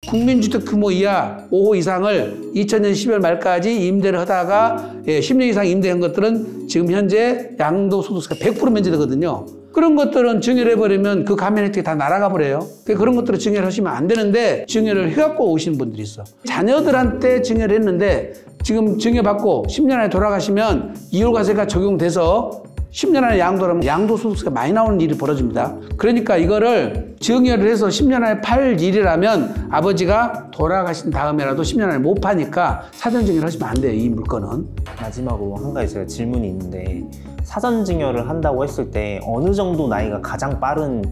국민주택 규모 이하 5호 이상을 2000년 12월 말까지 임대를 하다가 10년 이상 임대한 것들은 지금 현재 양도소득세가 100% 면제되거든요. 그런 것들은 증여를 해버리면 그 감면 혜택이 다 날아가 버려요. 그런 것들을 증여를 하시면 안 되는데 증여를 해갖고 오시는 분들이 있어. 자녀들한테 증여를 했는데 지금 증여받고 10년 안에 돌아가시면 이율과세가 적용돼서 10년 안에 양도하면 양도소득세가 많이 나오는 일이 벌어집니다. 그러니까 이거를 증여를 해서 10년 안에 팔 일이라면 아버지가 돌아가신 다음에라도 10년 안에 못 파니까 사전증여를 하시면 안 돼요, 이 물건은. 마지막으로 한 가지 제가 질문이 있는데, 사전증여를 한다고 했을 때 어느 정도 나이가 가장 빠른?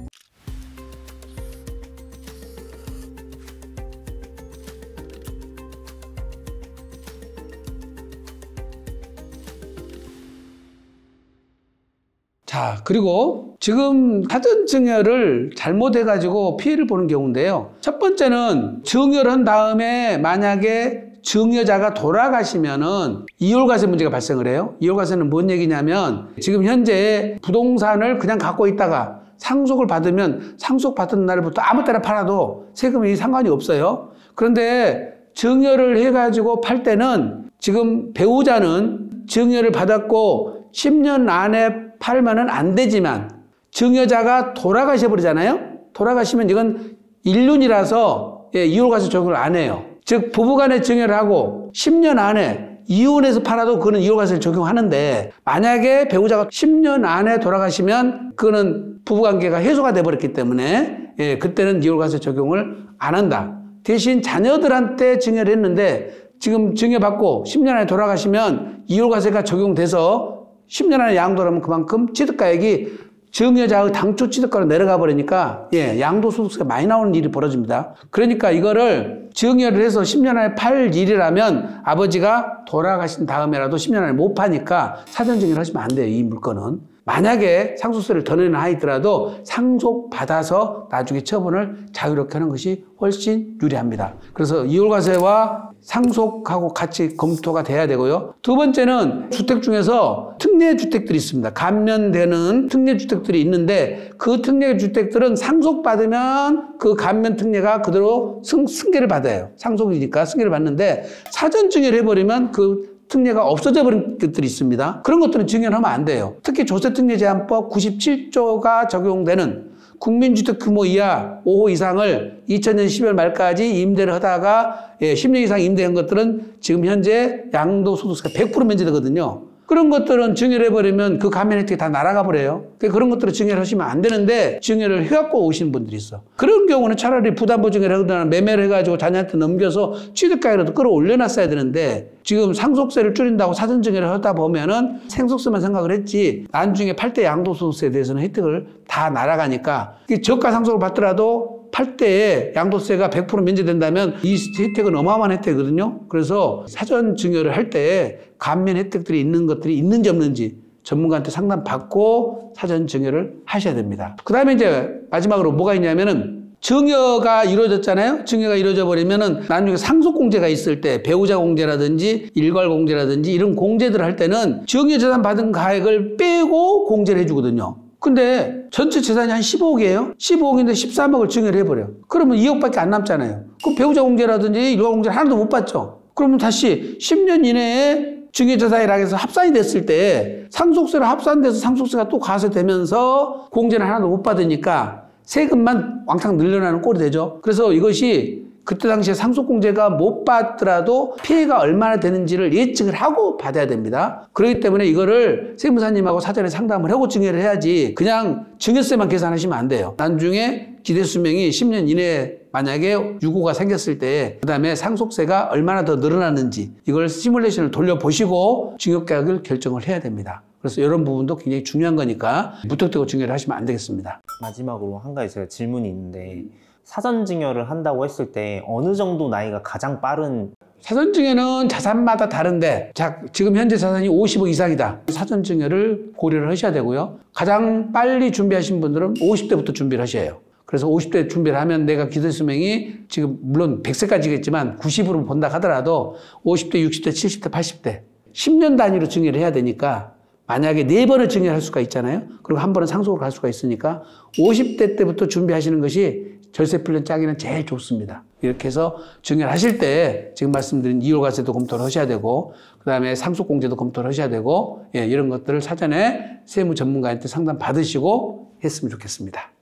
자, 그리고 지금 사전증여를 잘못해가지고 피해를 보는 경우인데요. 첫 번째는 증여를 한 다음에 만약에 증여자가 돌아가시면은 이율과세 문제가 발생을 해요. 이율과세는 뭔 얘기냐면 지금 현재 부동산을 그냥 갖고 있다가 상속을 받으면 상속받은 날부터 아무 때나 팔아도 세금이 상관이 없어요. 그런데 증여를 해가지고 팔 때는 지금 배우자는 증여를 받았고 10년 안에 팔면은 안 되지만 증여자가 돌아가셔버리잖아요. 돌아가시면 이건 일륜이라서 이율과세 적용을 안 해요. 즉 부부간에 증여를 하고 10년 안에 이혼해서 팔아도 그거는 이율과세를 적용하는데, 만약에 배우자가 10년 안에 돌아가시면 그거는 부부관계가 해소가 돼버렸기 때문에 그때는 이율과세 적용을 안 한다. 대신 자녀들한테 증여를 했는데 지금 증여받고 10년 안에 돌아가시면 이율과세가 적용돼서 10년 안에 양도를 하면 그만큼 취득가액이 증여자의 당초 취득가로 내려가 버리니까 양도소득세가 많이 나오는 일이 벌어집니다. 그러니까 이거를 증여를 해서 10년 안에 팔 일이라면 아버지가 돌아가신 다음에라도 10년 안에 못 파니까 사전증여를 하시면 안 돼요, 이 물건은. 만약에 상속세를 더 내는 하이더라도 상속받아서 나중에 처분을 자유롭게 하는 것이 훨씬 유리합니다. 그래서 이율과세와 상속하고 같이 검토가 돼야 되고요. 두 번째는 주택 중에서 특례주택들이 있습니다. 감면되는 특례주택들이 있는데 그 특례주택들은 상속받으면 그 감면 특례가 그대로 승계를 받아요. 상속이니까 승계를 받는데 사전증여를 해버리면 그 특례가 없어져 버린 것들이 있습니다. 그런 것들은 증여를 하면 안 돼요. 특히 조세특례제한법 97조가 적용되는 국민주택 규모 이하 5호 이상을 2000년 12월 말까지 임대를 하다가 10년 이상 임대한 것들은 지금 현재 양도소득세가 100% 면제되거든요. 그런 것들은 증여를 해버리면 그 감면 혜택이 다 날아가 버려요. 그런 것들을 증여를 하시면 안 되는데 증여를 해갖고 오시는 분들이 있어. 그런 경우는 차라리 부담보 증여를 하거나 매매를 해가지고 자녀한테 넘겨서 취득가액이라도 끌어올려놨어야 되는데 지금 상속세를 줄인다고 사전증여를 하다 보면은 생속세만 생각을 했지 나중에 팔 때 양도소득세에 대해서는 혜택을 다 날아가니까 저가 상속을 받더라도 팔 때에 양도세가 100% 면제된다면 이 혜택은 어마어마한 혜택이거든요. 그래서 사전 증여를 할 때 감면 혜택들이 있는 것들이 있는지 없는지 전문가한테 상담받고 사전 증여를 하셔야 됩니다. 그 다음에 이제 마지막으로 뭐가 있냐면은 증여가 이루어졌잖아요. 증여가 이루어져 버리면은 나중에 상속공제가 있을 때 배우자 공제라든지 일괄 공제라든지 이런 공제들을 할 때는 증여재산 받은 가액을 빼고 공제를 해주거든요. 근데 전체 재산이 한 15억이에요. 15억인데 13억을 증여를 해버려요. 그러면 2억밖에 안 남잖아요. 그럼 배우자 공제라든지 일괄 공제를 하나도 못 받죠. 그러면 다시 10년 이내에 증여재산이라고 해서 합산이 됐을 때 상속세로 합산돼서 상속세가 또 가세되면서 공제를 하나도 못 받으니까 세금만 왕창 늘려나는 꼴이 되죠. 그래서 이것이 그때 당시에 상속공제가 못 받더라도 피해가 얼마나 되는지를 예측을 하고 받아야 됩니다. 그렇기 때문에 이거를 세무사님하고 사전에 상담을 하고 증여를 해야지 그냥 증여세만 계산하시면 안 돼요. 나중에 기대수명이 10년 이내에 만약에 유고가 생겼을 때 그다음에 상속세가 얼마나 더 늘어나는지 이걸 시뮬레이션을 돌려보시고 증여가액을 결정을 해야 됩니다. 그래서 이런 부분도 굉장히 중요한 거니까 무턱대고 증여를 하시면 안 되겠습니다. 마지막으로 한 가지 제가 질문이 있는데, 사전증여를 한다고 했을 때 어느 정도 나이가 가장 빠른? 사전증여는 자산마다 다른데 지금 현재 자산이 50억 이상이다. 사전증여를 고려를 하셔야 되고요. 가장 빨리 준비하신 분들은 50대부터 준비를 하셔야 해요. 그래서 50대 준비를 하면 내가 기대수명이 지금 물론 100세까지겠지만 90으로 본다 하더라도 50대, 60대, 70대, 80대 10년 단위로 증여를 해야 되니까 만약에 4번을 증여할 수가 있잖아요. 그리고 한 번은 상속으로 갈 수가 있으니까 50대 때부터 준비하시는 것이 절세 풀련 짜기는 제일 좋습니다. 이렇게 해서 증여를 하실 때 지금 말씀드린 이율과세도 검토를 하셔야 되고 그다음에 상속공제도 검토를 하셔야 되고 예, 이런 것들을 사전에 세무 전문가한테 상담 받으시고 했으면 좋겠습니다.